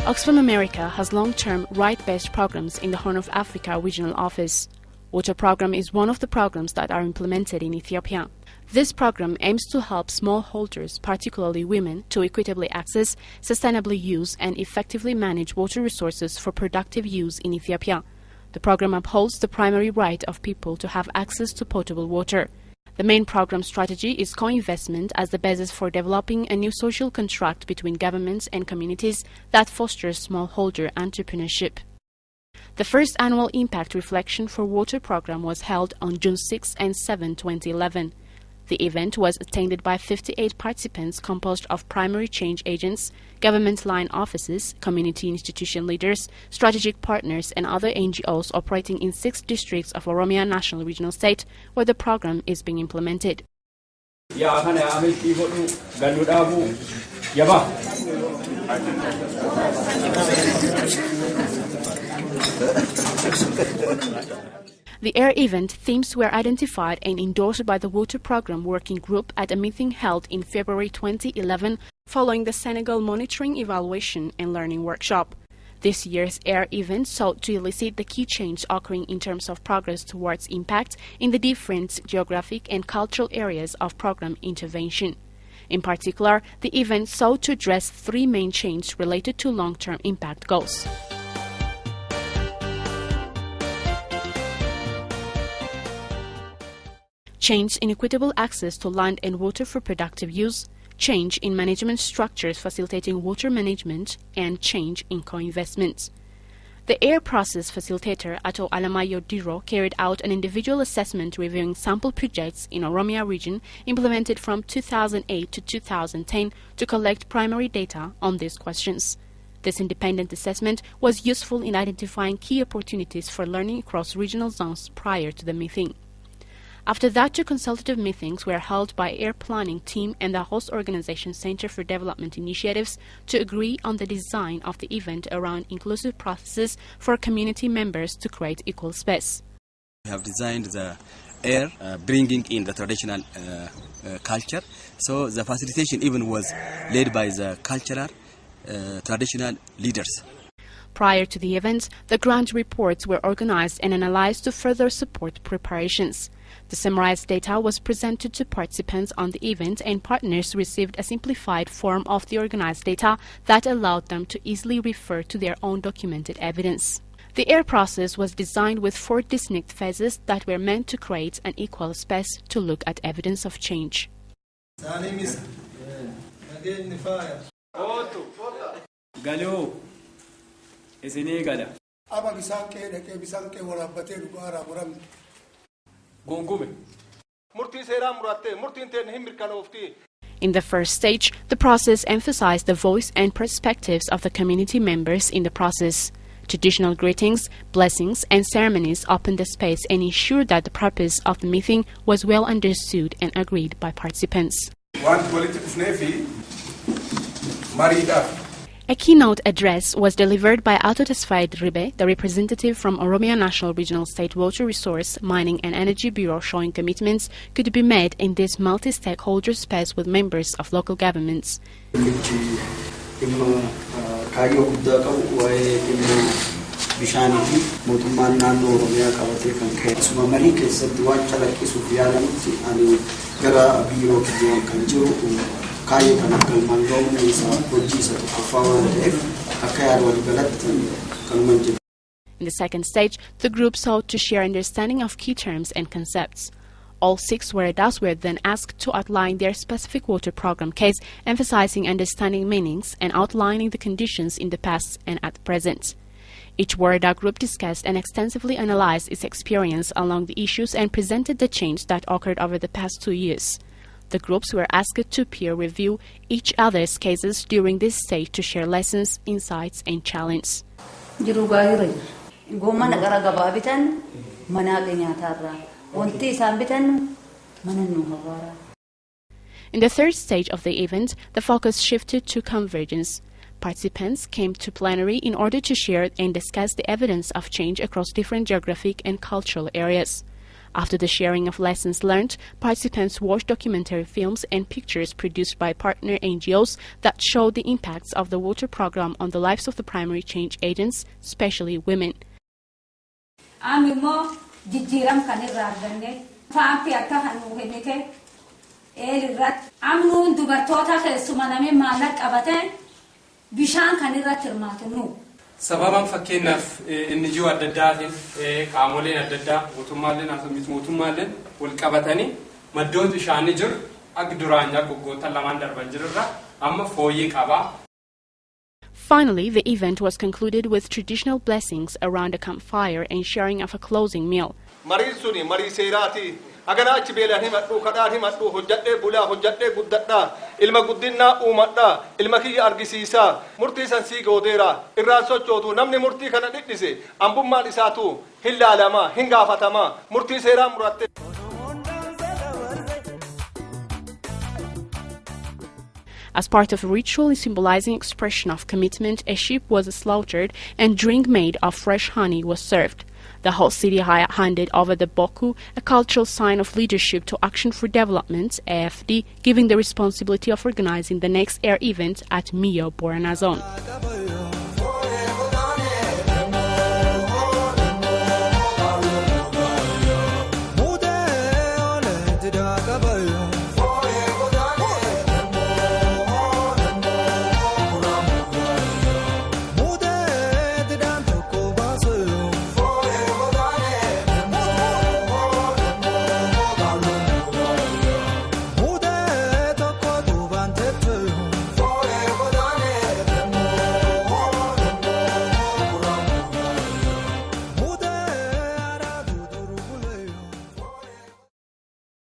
OXFAM America has long-term right-based programs in the Horn of Africa Regional Office. Water Program is one of the programs that are implemented in Ethiopia. This program aims to help smallholders, particularly women, to equitably access, sustainably use and effectively manage water resources for productive use in Ethiopia. The program upholds the primary right of people to have access to potable water. The main program strategy is co-investment as the basis for developing a new social contract between governments and communities that fosters smallholder entrepreneurship. The first annual impact reflection for Water Program was held on June 6 and 7, 2011. The event was attended by 58 participants composed of primary change agents, government line offices, community institution leaders, strategic partners and other NGOs operating in 6 districts of Oromia National Regional State where the program is being implemented. The air event themes were identified and endorsed by the Water Program Working Group at a meeting held in February 2011 following the Senegal Monitoring, Evaluation and Learning Workshop. This year's air event sought to elicit the key change occurring in terms of progress towards impact in the different geographic and cultural areas of program intervention. In particular, the event sought to address 3 main changes related to long-term impact goals. Change in equitable access to land and water for productive use, change in management structures facilitating water management, and change in co-investment. The air process facilitator Ato Alamayo Diro carried out an individual assessment reviewing sample projects in Oromia region implemented from 2008 to 2010 to collect primary data on these questions. This independent assessment was useful in identifying key opportunities for learning across regional zones prior to the meeting. After that, 2 consultative meetings were held by Air Planning Team and the host organization Center for Development Initiatives to agree on the design of the event around inclusive processes for community members to create equal space. We have designed the air bringing in the traditional culture, so the facilitation even was led by the cultural traditional leaders. Prior to the event, the grant reports were organized and analyzed to further support preparations. The summarized data was presented to participants on the event and partners received a simplified form of the organized data that allowed them to easily refer to their own documented evidence. The air process was designed with 4 distinct phases that were meant to create an equal space to look at evidence of change. In the first stage, the process emphasized the voice and perspectives of the community members in the process. Traditional greetings, blessings, and ceremonies opened the space and ensured that the purpose of the meeting was well understood and agreed by participants. A keynote address was delivered by Ato Tesfaye Ribe, the representative from Oromia National Regional State Water Resource, Mining and Energy Bureau, showing commitments could be made in this multi-stakeholder space with members of local governments. In the second stage, the group sought to share understanding of key terms and concepts. All 6 waradas were then asked to outline their specific water program case, emphasizing understanding meanings and outlining the conditions in the past and at present. Each warada group discussed and extensively analyzed its experience along the issues and presented the change that occurred over the past 2 years. The groups were asked to peer review each other's cases during this stage to share lessons, insights, and challenges. In the third stage of the event, the focus shifted to convergence. Participants came to plenary in order to share and discuss the evidence of change across different geographic and cultural areas. After the sharing of lessons learned, participants watched documentary films and pictures produced by partner NGOs that showed the impacts of the water program on the lives of the primary change agents, especially women. Sababan fakkeenyaaf inni jiru adda addaatiin qaamoleen adda addaa mootummaaleen asumit mootummaaleen wal qabatanii maddoon bishaanii jiru akka duraan goggoota lamaan darban jirurra amma fooyyee qaba. Finally, the event was concluded with traditional blessings around a campfire and sharing of a closing meal. Agana achi beelaan himadhu kadhaan himadhu hojjadhee bulaa hojjadhee guddadhaa ilma guddinaa uumadhaa ilma kiyya argisiisaa murtii san sii goodeera irraan sochootu namni murtii kana dhidhise ambummaan isaatu hin laalamaa hin gaafatamaa murtii seeraan muratte. As part of a ritual symbolizing expression of commitment, a sheep was slaughtered and drink made of fresh honey was served. The whole city handed over the boku, a cultural sign of leadership to Action for Development, AFD, giving the responsibility of organizing the next air event at Mio Borana Zone.